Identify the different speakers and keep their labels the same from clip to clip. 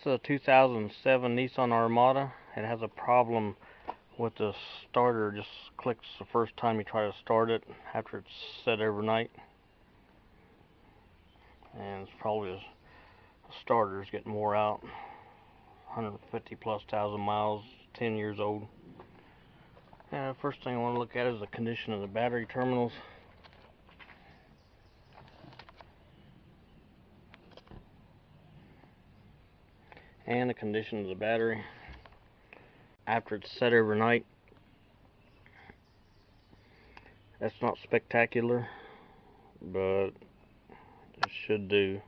Speaker 1: a 2007 Nissan Armada. It has a problem with the starter. Just clicks the first time you try to start it after it's set overnight. And it's probably the starter's getting wore out. 150 plus thousand miles, 10 years old. And the first thing I want to look at is the condition of the battery terminals. And the condition of the battery after it's set overnight. That's not spectacular, but it should do.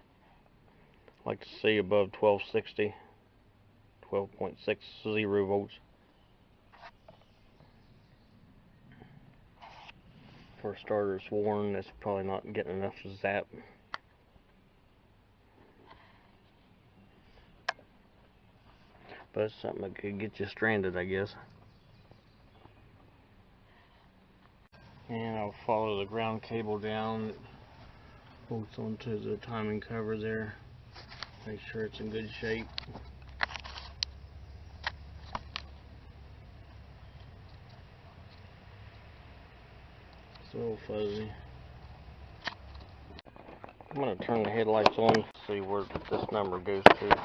Speaker 1: I'd like to see above 1260, 12.60 volts. For a starter, it's worn. That's probably not getting enough zap. But it's something that could get you stranded, I guess. And I'll follow the ground cable down that bolts onto the timing cover there. Make sure it's in good shape. It's a little fuzzy. I'm going to turn the headlights on, see where this number goes to.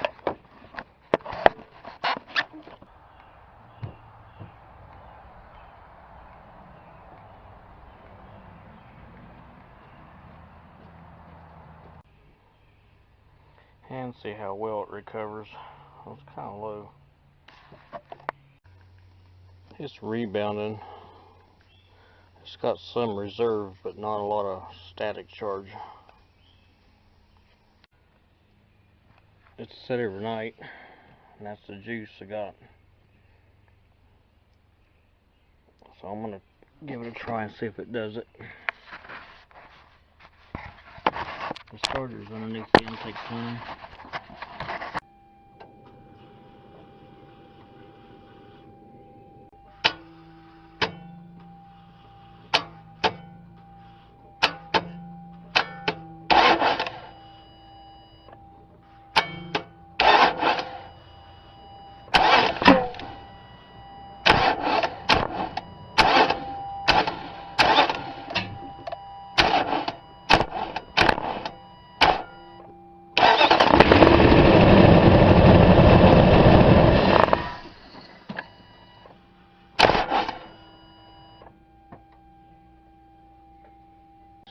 Speaker 1: And see how well it recovers. Well, it's kind of low. It's rebounding. It's got some reserve, but not a lot of static charge. It's set overnight, and that's the juice I got. So I'm gonna give it a try and see if it does it. The starter's underneath the intake plenum.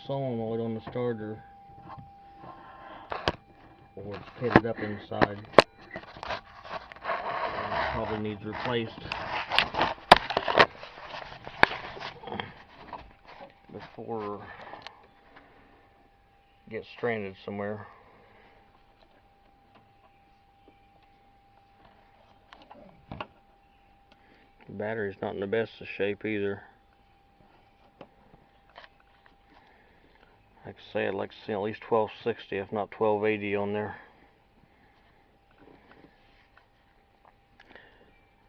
Speaker 1: Solenoid on the starter, or it's pitted up inside. Probably needs replaced before it gets stranded somewhere. The battery's not in the best of shape either. Like I say, I'd like to see at least 1260, if not 1280 on there.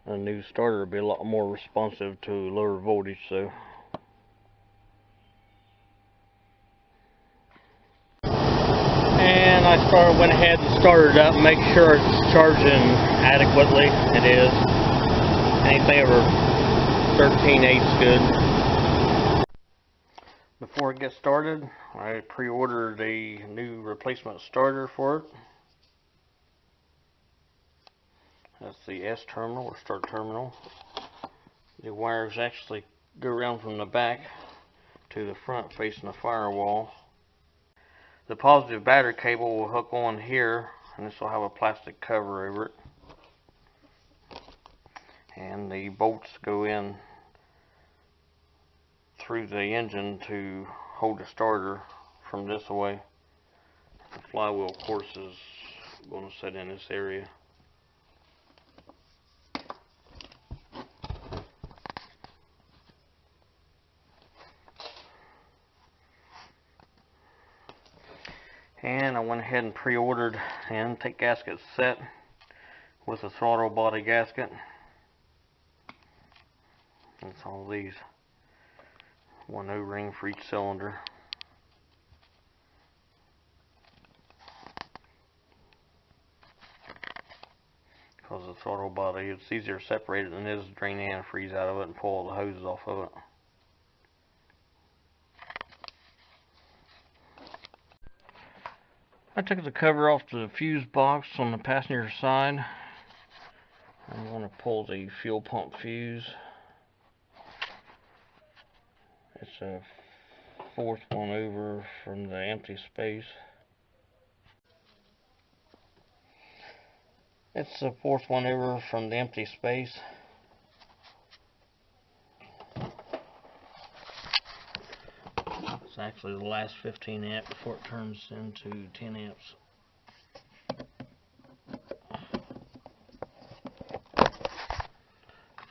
Speaker 1: A new starter would be a lot more responsive to lower voltage, so. And I went ahead and started up, make sure it's charging adequately. It is. Anything over 13/8 is good. Before it gets started, I pre-ordered a new replacement starter for it. That's the S terminal, or start terminal. The wires actually go around from the back to the front facing the firewall. The positive battery cable will hook on here, and this will have a plastic cover over it. And the bolts go in through the engine to hold the starter from this away. The flywheel, of course, is going to sit in this area. And I went ahead and pre-ordered an intake gasket set with a throttle body gasket. It's all these. One O-ring for each cylinder. because of the throttle body. It's easier to separate it than it is to drain the antifreeze out of it and pull all the hoses off of it. I took the cover off the fuse box on the passenger side. I'm going to pull the fuel pump fuse. It's a fourth one over from the empty space. It's the fourth one over from the empty space. It's actually the last 15 amp before it turns into 10 amps.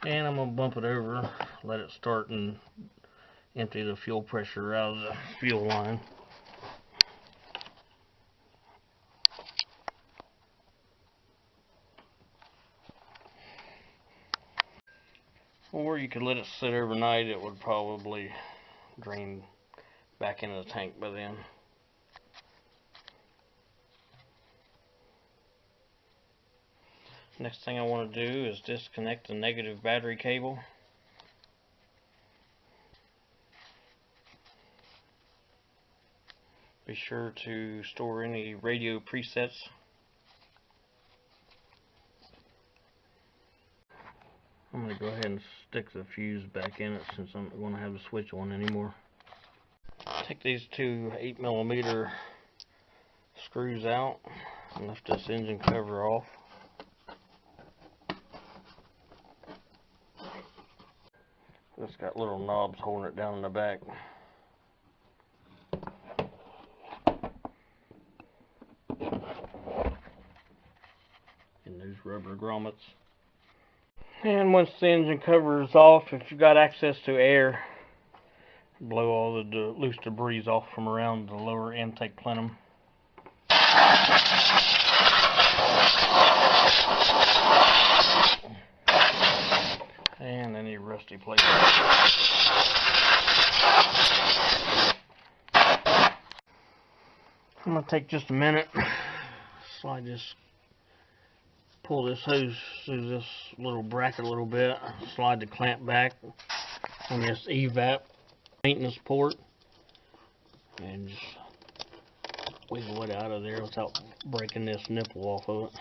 Speaker 1: And I'm going to bump it over, let it start and empty the fuel pressure out of the fuel line. Or you could let it sit overnight. It would probably drain back into the tank by then. Next thing I want to do is disconnect the negative battery cable. Be sure to store any radio presets. I'm going to go ahead and stick the fuse back in it since I'm not going to have the switch on anymore. Take these two 8mm screws out and lift this engine cover off. It's got little knobs holding it down in the back. And those rubber grommets. And once the engine cover is off, if you've got access to air, blow all the loose debris off from around the lower intake plenum. And any rusty places. I'm going to take just a minute, slide this, pull this hose through this little bracket a little bit, slide the clamp back on this evap maintenance port, and just wiggle it out of there without breaking this nipple off of it.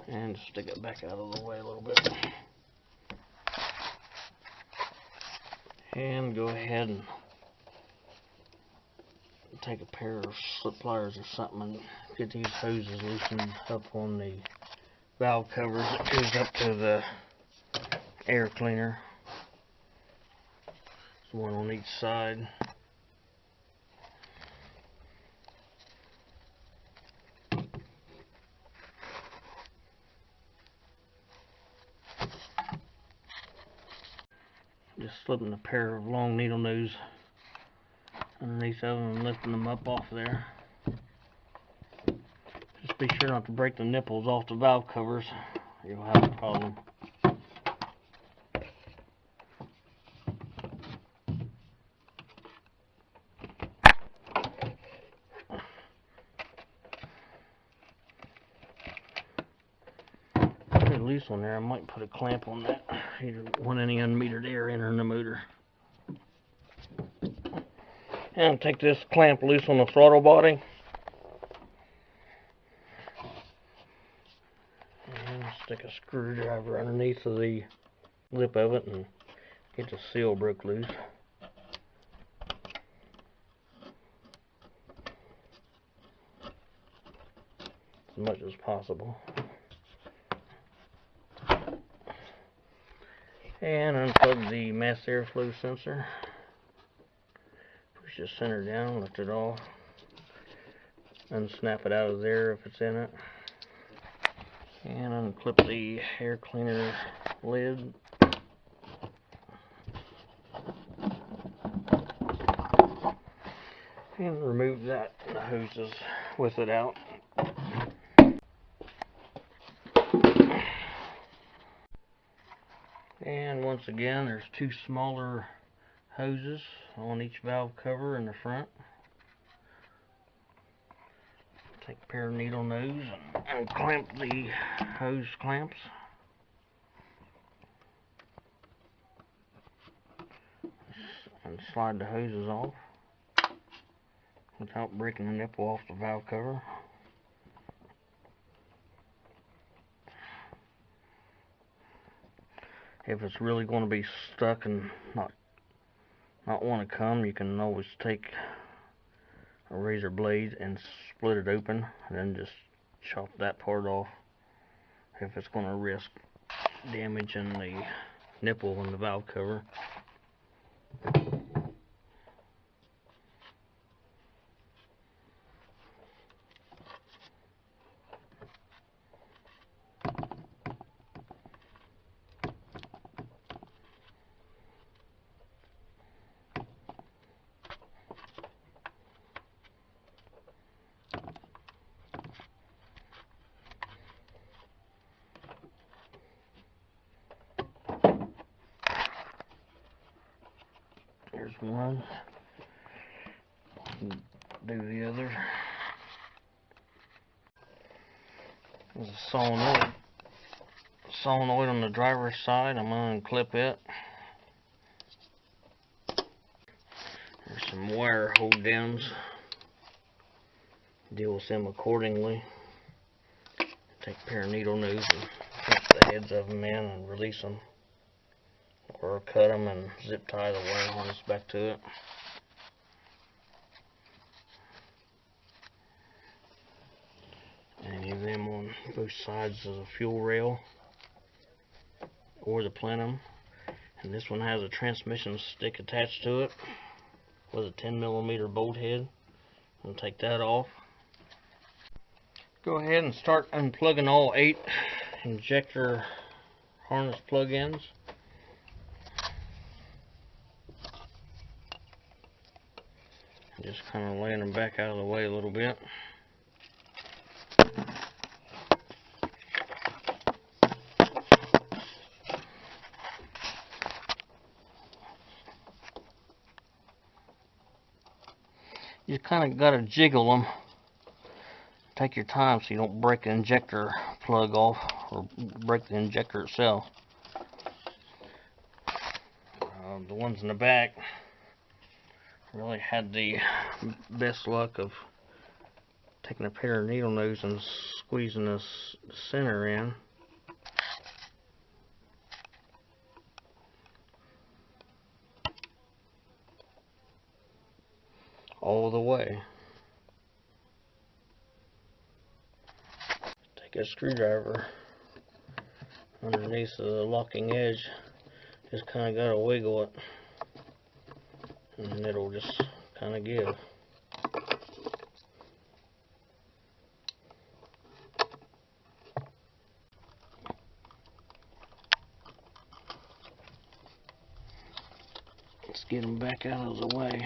Speaker 1: And stick it back out of the way a little bit. And go ahead and take a pair of slip pliers or something and get these hoses loosened up on the valve covers that goes up to the air cleaner. There's one on each side. Just slipping a pair of long needle nose underneath of them and lifting them up off there. Just be sure not to break the nipples off the valve covers. You'll have a problem. Pretty loose on there. I might put a clamp on that. You don't want any unmetered air entering the motor. And take this clamp loose on the throttle body. And stick a screwdriver underneath of the lip of it and get the seal broke loose. As much as possible. And unplug the mass airflow sensor. Push the center down, lift it off, unsnap it out of there if it's in it, and unclip the air cleaner lid. And remove that, the hoses with it out. And once again, there's two smaller hoses on each valve cover in the front. Take a pair of needle nose and clamp the hose clamps. And slide the hoses off without breaking the nipple off the valve cover. If it's really going to be stuck and not want to come, you can always take a razor blade and split it open and then just chop that part off if it's going to risk damaging the nipple and the valve cover. There's one. Do the other. There's a solenoid. Solenoid on the driver's side. I'm going to unclip it. There's some wire hold downs. Deal with them accordingly. Take a pair of needle nose and pinch the heads of them in and release them. Or cut them and zip tie the wire harness back to it. Any of them on both sides of the fuel rail or the plenum. And this one has a transmission stick attached to it with a 10mm bolt head. I'll take that off. Go ahead and start unplugging all 8 injector harness plug-ins. Just kind of laying them back out of the way a little bit. You kind of got to jiggle them. Take your time so you don't break the injector plug off or break the injector itself. The ones in the back really had the best luck of taking a pair of needle nose and squeezing the center in. All the way. Take a screwdriver underneath the locking edge, just kind of gotta wiggle it, and it'll just kind of give. Let's get them back out of the way.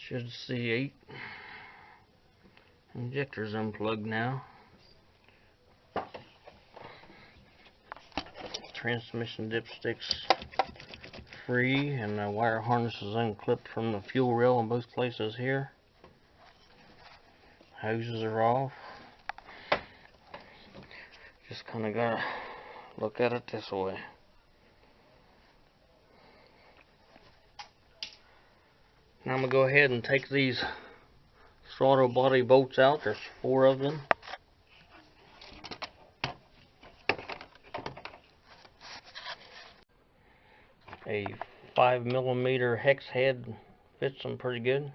Speaker 1: Should see 8 injectors unplugged now. Transmission dipsticks free, and the wire harness is unclipped from the fuel rail in both places here. Hoses are off. Just kind of gotta look at it this way. Now I'm going to go ahead and take these throttle body bolts out. There's 4 of them. A 5mm hex head fits them pretty good.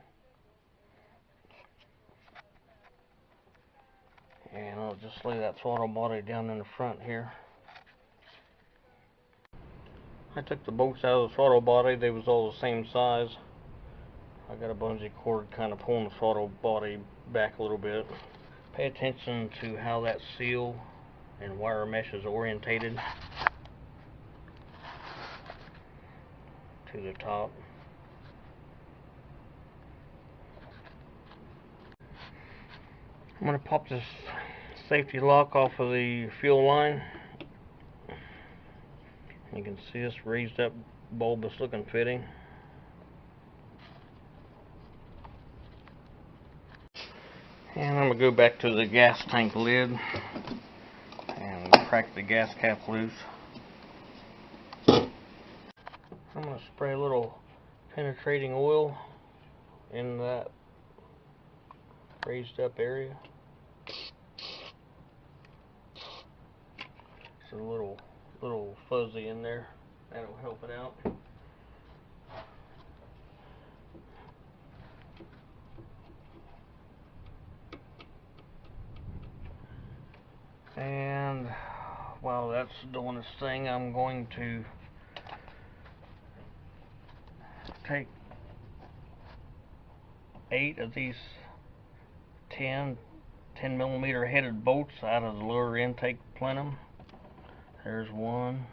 Speaker 1: And I'll just lay that throttle body down in the front here. I took the bolts out of the throttle body. They was all the same size. I got a bungee cord kind of pulling the throttle body back a little bit. Pay attention to how that seal and wire mesh is orientated to the top. I'm going to pop this safety lock off of the fuel line. You can see this raised up bulbous looking fitting. And I'm going to go back to the gas tank lid and crack the gas cap loose. I'm going to spray a little penetrating oil in that raised up area. It's a little fuzzy in there. That'll help it out. And while that's doing its thing, I'm going to take 8 of these 10 millimeter headed bolts out of the lower intake plenum. There's 1,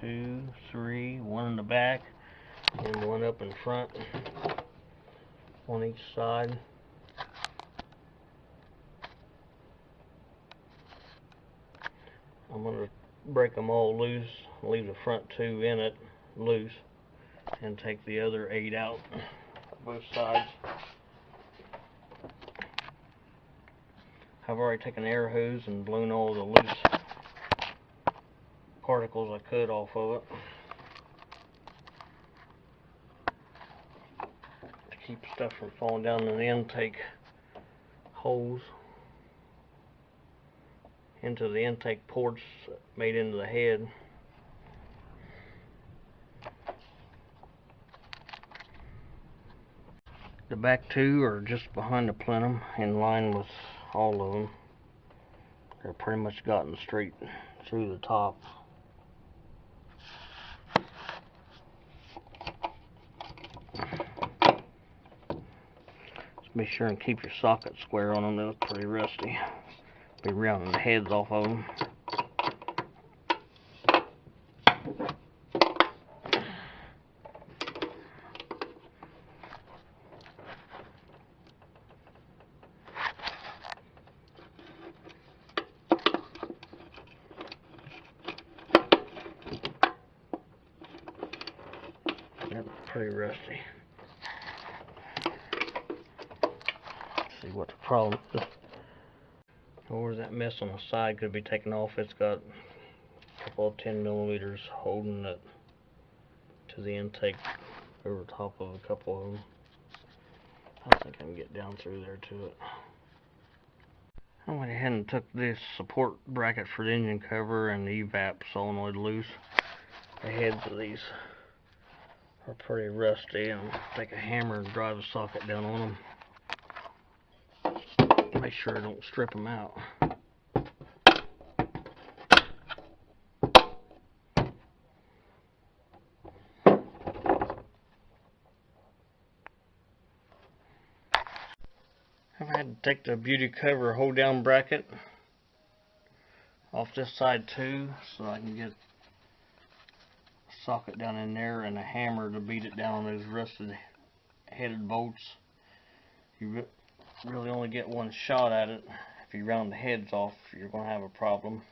Speaker 1: 2, 3, one in the back, and one up in front, on each side. I'm going to break them all loose, leave the front 2 in it loose, and take the other 8 out, both sides. I've already taken an air hose and blown all the loose particles I could off of it to keep stuff from falling down in the intake holes into the intake ports made into the head. The back 2 are just behind the plenum, in line with all of them. They're pretty much gotten straight through the top. Just be sure and keep your socket square on them. They look pretty rusty. Be rounding the heads off of them. That's pretty rusty. Let's see what the problem is. Or that mess on the side could be taken off. It's got a couple of 10 millimeters holding it to the intake over top of a couple of them. I think I can get down through there to it. I went ahead and took this support bracket for the engine cover and the evap solenoid loose. The heads of these are pretty rusty, and I'll take a hammer and drive the socket down on them. Make sure I don't strip them out. I've had to take the beauty cover hold down bracket off this side too, so I can get a socket down in there and a hammer to beat it down on those rusted headed bolts. You really only get one shot at it. If you round the heads off, you're going to have a problem.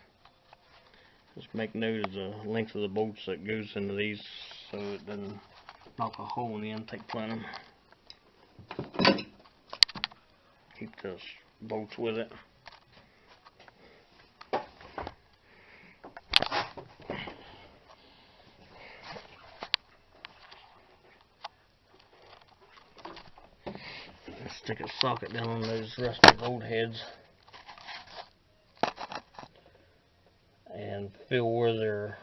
Speaker 1: Just make note of the length of the bolts that goes into these so it doesn't knock a hole in the intake plenum. Keep those bolts with it. Stick a socket down on those rusty bolt heads and feel where they're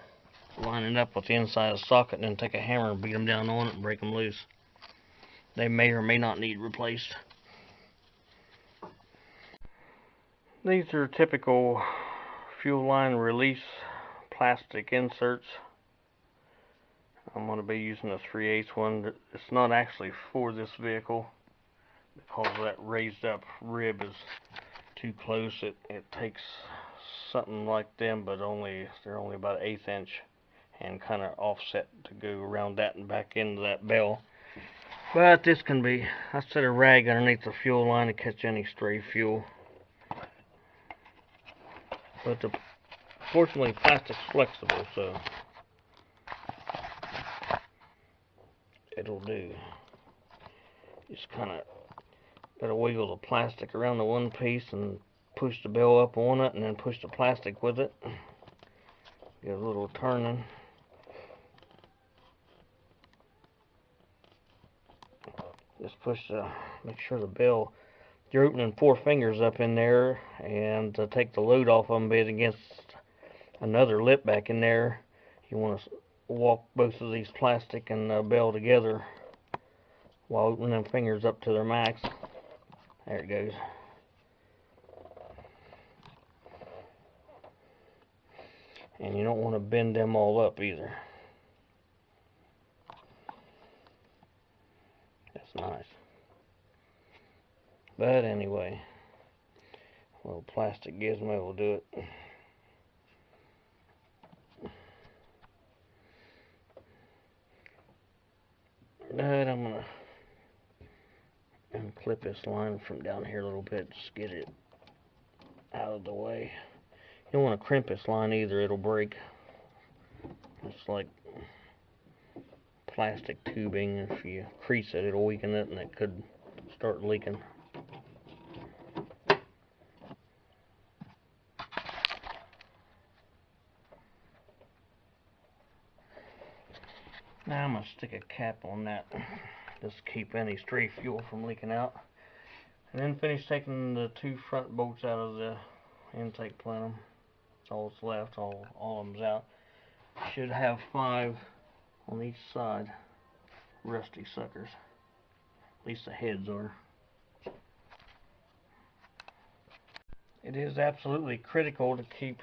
Speaker 1: lining up with the inside of the socket, and then take a hammer and beat them down on it and break them loose. They may or may not need replaced. These are typical fuel line release plastic inserts. I'm going to be using a 3/8 one. It's not actually for this vehicle because that raised up rib is too close. It takes something like them, but they're only about 1/8 inch and kind of offset to go around that and back into that bell. But this can be, I set a rag underneath the fuel line to catch any stray fuel. But fortunately, plastic's flexible, so it'll do. Just kind of gotta wiggle the plastic around the one piece and push the bell up on it, and then push the plastic with it. Get a little turning. Just make sure the bell, you're opening 4 fingers up in there, and to take the load off of them, bit against another lip back in there, you want to walk both of these plastic and the bell together while opening them fingers up to their max. There it goes. And you don't want to bend them all up either. That's nice. But anyway, a little plastic gizmo will do it. But I'm going to unclip this line from down here a little bit, just get it out of the way. You don't want to crimp this line either, it'll break. It's like plastic tubing. If you crease it, it'll weaken it and it could start leaking. Now I'm going to stick a cap on that, just to keep any stray fuel from leaking out. And then finish taking the 2 front bolts out of the intake plenum. That's all that's left, all of them's out. Should have 5 on each side, rusty suckers. At least the heads are. It is absolutely critical to keep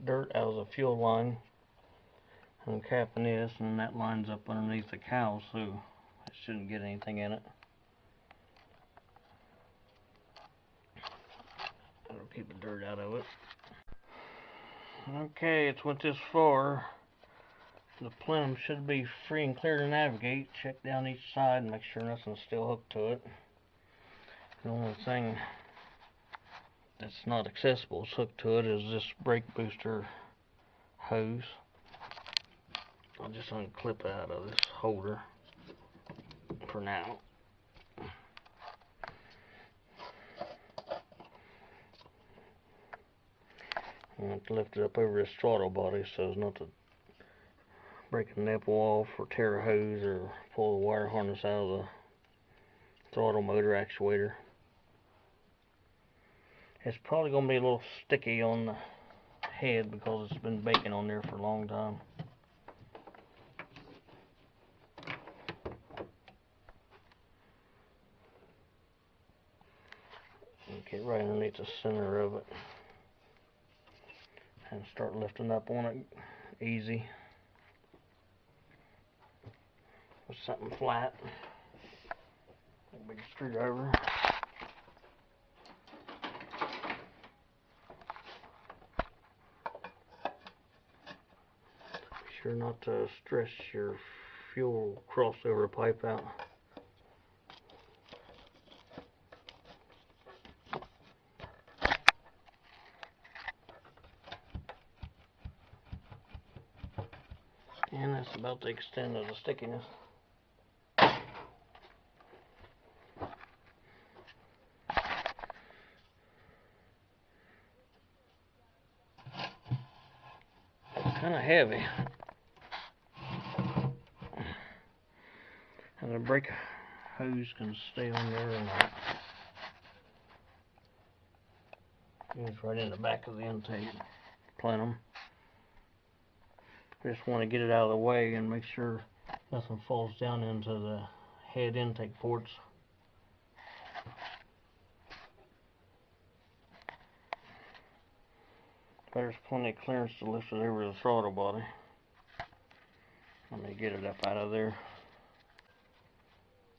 Speaker 1: dirt out of the fuel line. I'm capping this, and that lines up underneath the cowl, so it shouldn't get anything in it. That'll keep the dirt out of it. Okay, it's went this far. The plenum should be free and clear to navigate. Check down each side and make sure nothing's still hooked to it. The only thing that's not accessible is hooked to it is this brake booster hose. I'll just unclip it out of this holder for now. I want to lift it up over this throttle body so as not to break a nipple off or tear a hose or pull the wire harness out of the throttle motor actuator. It's probably going to be a little sticky on the head because it's been baking on there for a long time. Get right underneath the center of it and start lifting up on it easy with something flat, a big screwdriver. Be sure not to stretch your fuel crossover pipe out. And that's about the extent of the stickiness. It's kind of heavy. And the brake hose can stay on there, and it's right in the back of the intake plenum. I just want to get it out of the way and make sure nothing falls down into the head intake ports. There's plenty of clearance to lift it over the throttle body. Let me get it up out of there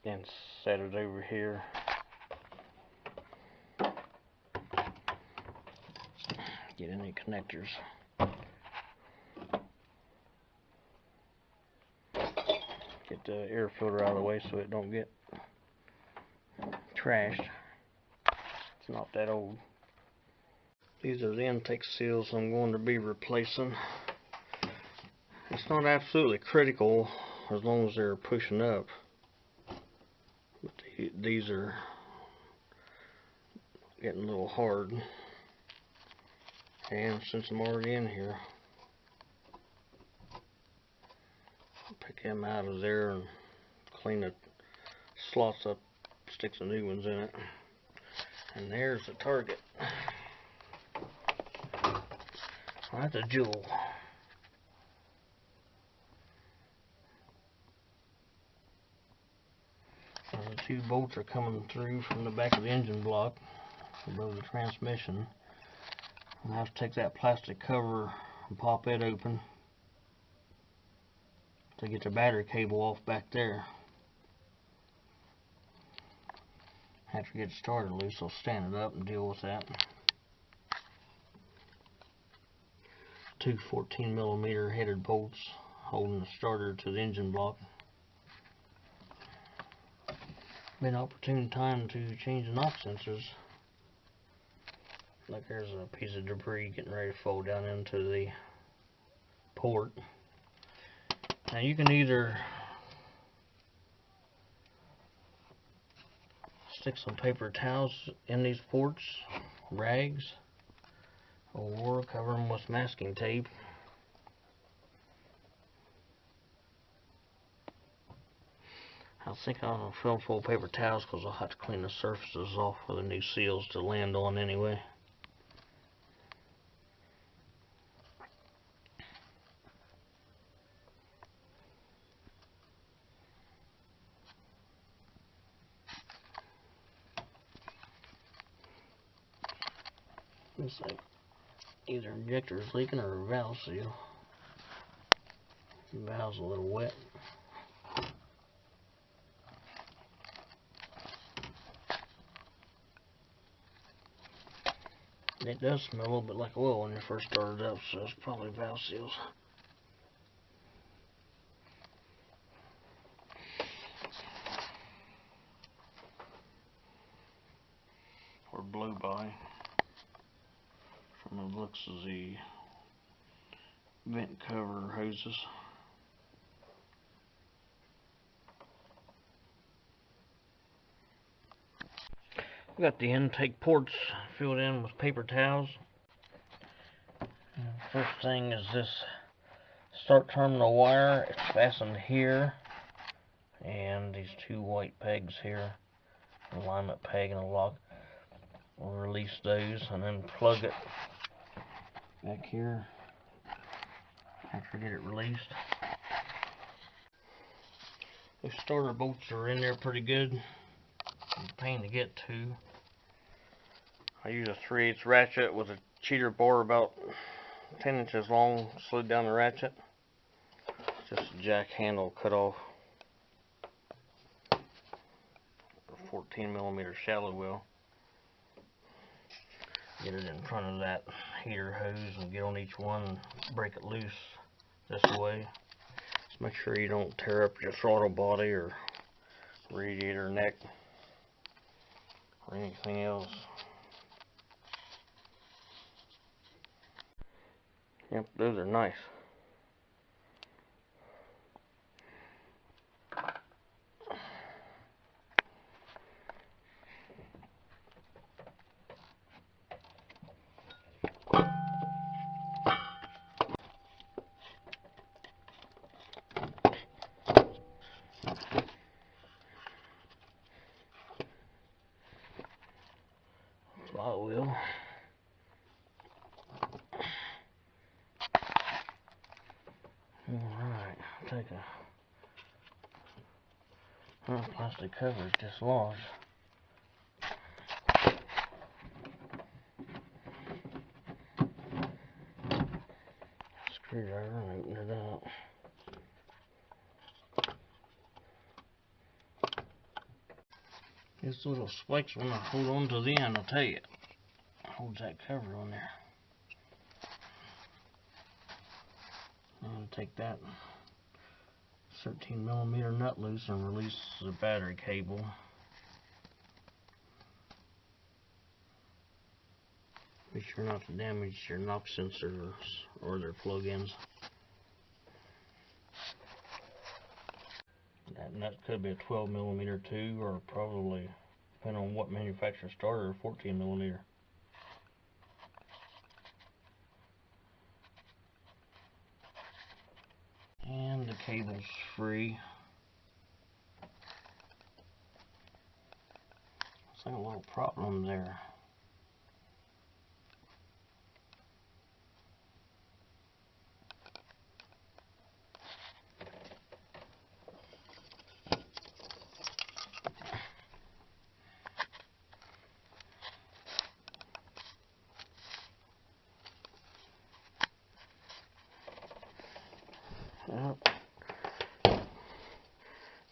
Speaker 1: and set it over here. Get any connectors. Get the air filter out of the way so it don't get trashed. It's not that old. These are the intake seals I'm going to be replacing. It's not absolutely critical as long as they're pushing up. But these are getting a little hard. And since I'm already in here, I'll pick them out of there and clean the slots up, stick some new ones in it. And there's the target. That's a jewel. The two bolts are coming through from the back of the engine block above the transmission. And I have to take that plastic cover and pop it open to get the battery cable off back there. After I get it started loose, I'll stand it up and deal with that. Two 14mm headed bolts holding the starter to the engine block. Been an opportune time to change the knock sensors. Like there's a piece of debris getting ready to fall down into the port. Now you can either stick some paper towels in these ports, rags, or cover them with masking tape. I think I'll fill full of paper towels because I'll have to clean the surfaces off for the new seals to land on anyway. Looks like either injector is leaking or a valve seal. The valve's a little wet. It does smell a little bit like oil when you first start it up, so it's probably valve seals. Or blow by. From the looks of the vent cover hoses. I've got the intake ports filled in with paper towels. First thing is this start terminal wire. It's fastened here, and these two white pegs here, alignment peg and a lock. We'll release those and then plug it back here after I get it released. The starter bolts are in there pretty good. It's a pain to get to. I use a 3/8 ratchet with a cheater bore about 10 inches long, slid down the ratchet. Just a jack handle cut off. 14mm shallow well. Get it in front of that heater hose and get on each one and break it loose this way. Just make sure you don't tear up your throttle body or radiator neck or anything else. Yep, those are nice. Slot wheel. Alright, take a plastic cover is dislodged. Screwdriver and open it up. This little spike's when I hold on to the end, I'll tell you. Holds that cover on there. I'm going to take that 13mm nut loose and release the battery cable. Be sure not to damage your knob sensors or their plug-ins. That nut could be a 12mm too, or probably, depending on what manufacturer started, a 14mm. And the cable's free. Looks like a little problem there. Yep.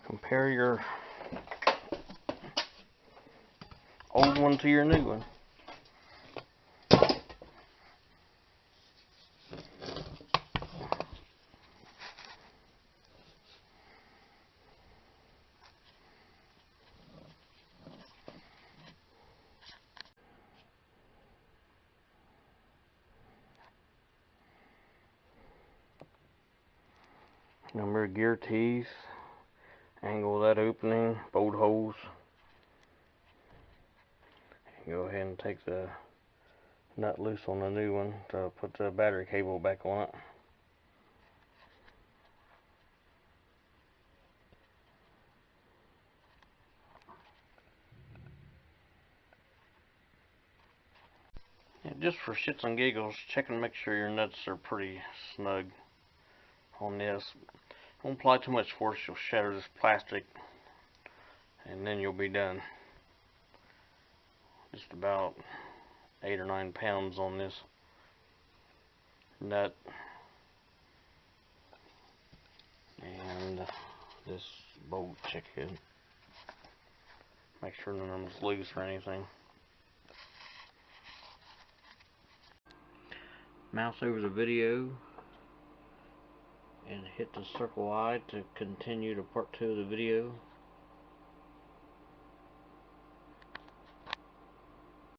Speaker 1: Compare your old one to your new one. Number of gear teeth, angle of that opening, bolt holes. Go ahead and take the nut loose on the new one to put the battery cable back on it. Yeah, just for shits and giggles, check and make sure your nuts are pretty snug on this. Don't apply too much force, you'll shatter this plastic, and then you'll be done. Just about 8 or 9 pounds on this nut, and this bolt, check it. Make sure none of them's loose or anything. Mouse over the video and hit the circle I to continue to part 2 of the video.